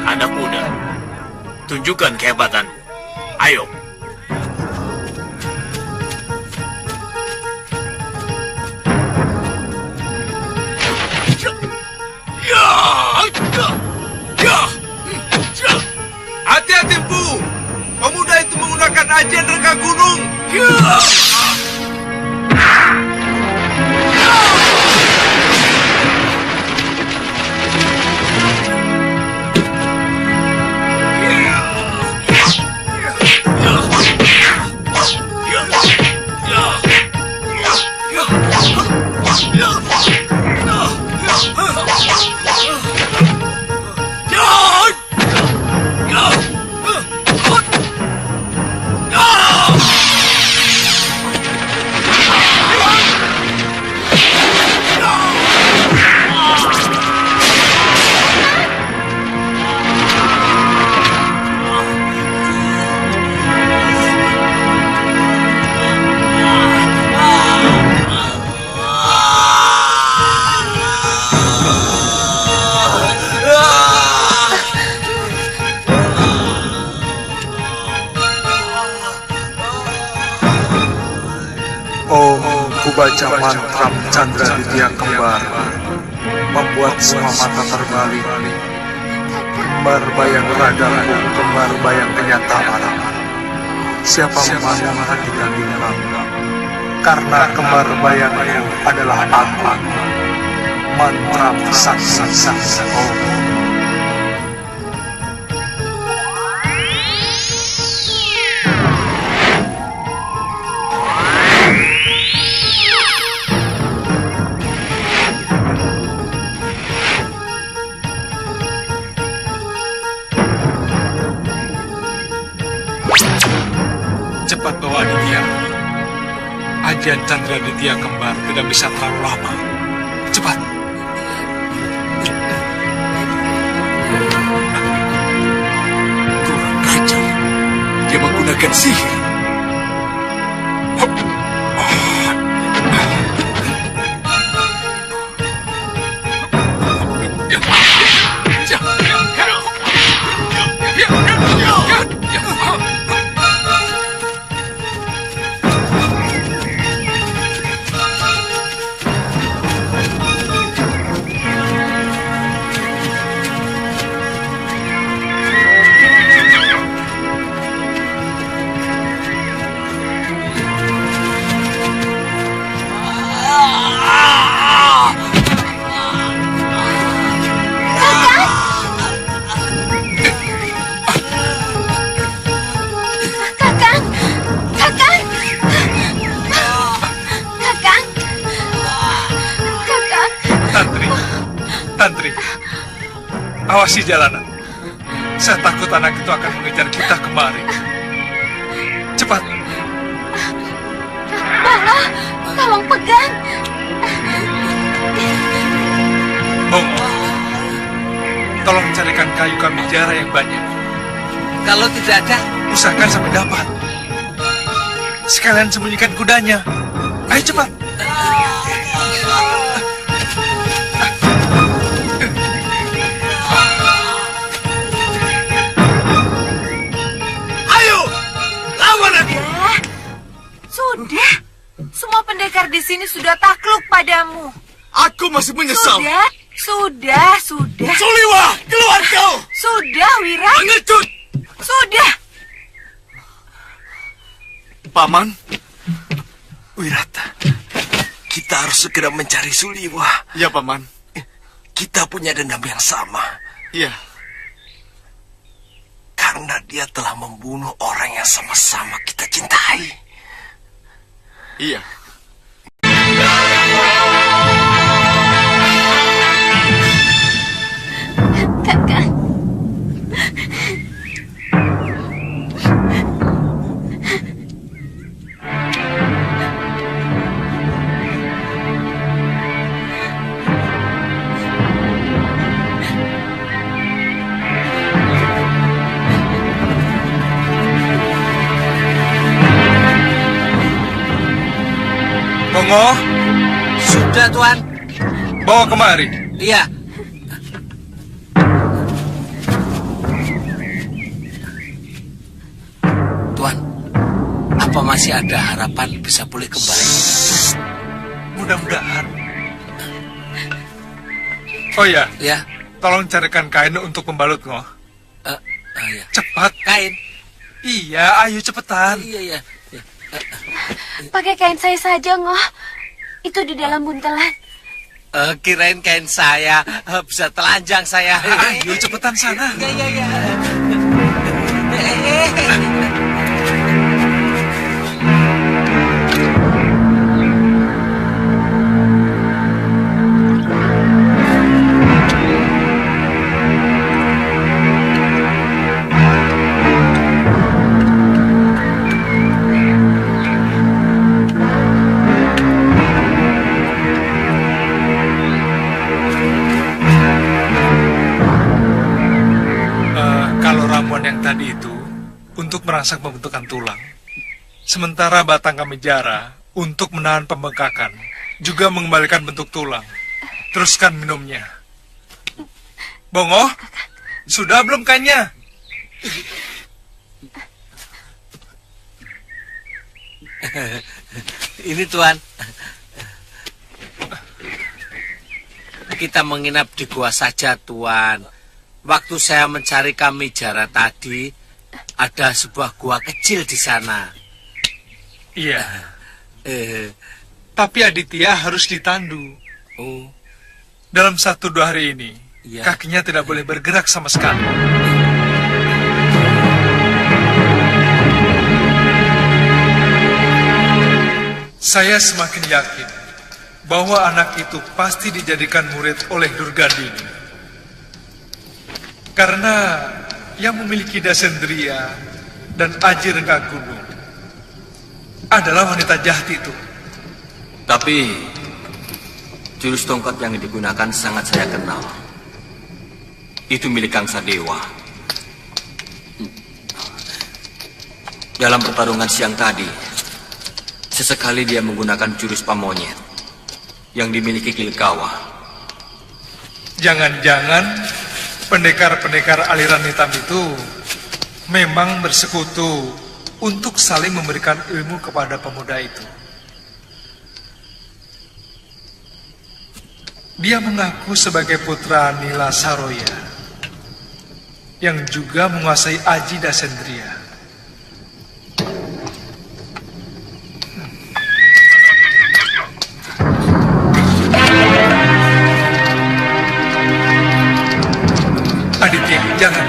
Anak muda, tunjukkan kehebatanmu. Ayo. Hati-hati, Bu. Pemuda itu menggunakan ajian rengga gunung. Baca mantra Chandra Ditya Kembar membuat semua mata terbalik. Kembar bayang radarku, kembar bayang kenyataan. Siapa memandang hati dan bimbang? Karena kembar bayangku adalah aku. Mantra saksa Om. Cepat bawa Aditya. Ajian Chandra Ditya Kembar tidak bisa terlalu lama. Cepat. Kurang ajar. Dia menggunakan sihir. Awasi jalanan. Saya takut anak itu akan mengejar kita kemari. Cepat. Bala, tolong pegang. Bongo, tolong carikan kayu kamijara yang banyak. Kalau tidak ada, usahakan sampai dapat. Sekalian sembunyikan kudanya. Ayo cepat. Ayo, lawan aku. Sudah. Semua pendekar di sini sudah takluk padamu. Aku masih menyesal. Sudah. Suliwa, keluar kau. Sudah, Wira. Pengecut. Sudah. Paman, Wirata, kita harus segera mencari Suliwa. Ya, Paman. Kita punya dendam yang sama. Iya. Karena dia telah membunuh orang yang sama-sama kita cintai. Iya. Kakak. Bongo. Sudah, Tuan. Bawa kemari. Iya. Tuan, apa masih ada harapan bisa pulih kembali? Mudah-mudahan. Oh ya. Ya. Tolong carikan kain untuk membalut, Ngo. Ya. Cepat. Kain? Iya, ayo cepetan. Iya. Pakai kain saya saja, Ngoh. Itu di dalam buntelan. Kirain kain saya bisa telanjang saya. Ayo cepetan sana. Iya. Yang tadi itu untuk merangsang pembentukan tulang, sementara batang kamijara untuk menahan pembengkakan, juga mengembalikan bentuk tulang. Teruskan minumnya. Bongo, sudah belum kainnya? Ini, Tuan. Kita menginap di gua saja, Tuan. Waktu saya mencari kamijara tadi, ada sebuah gua kecil di sana. Iya. Tapi Aditya harus ditandu. Oh. Dalam 1-2 hari ini, kakinya tidak boleh bergerak sama sekali. Saya semakin yakin bahwa anak itu pasti dijadikan murid oleh Durgandini. Karena yang memiliki Dasendria dan Aji Rengga Gunung adalah wanita jahat itu. Tapi jurus tongkat yang digunakan sangat saya kenal. Itu milik Kang Sadewa. Dalam pertarungan siang tadi, sesekali dia menggunakan jurus pamonyet yang dimiliki Kilkawa. Jangan-jangan pendekar-pendekar aliran hitam itu memang bersekutu untuk saling memberikan ilmu kepada pemuda itu. Dia mengaku sebagai putra Nila Saroya yang juga menguasai Aji Dasendria. Aditya, jangan.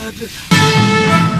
Aduh.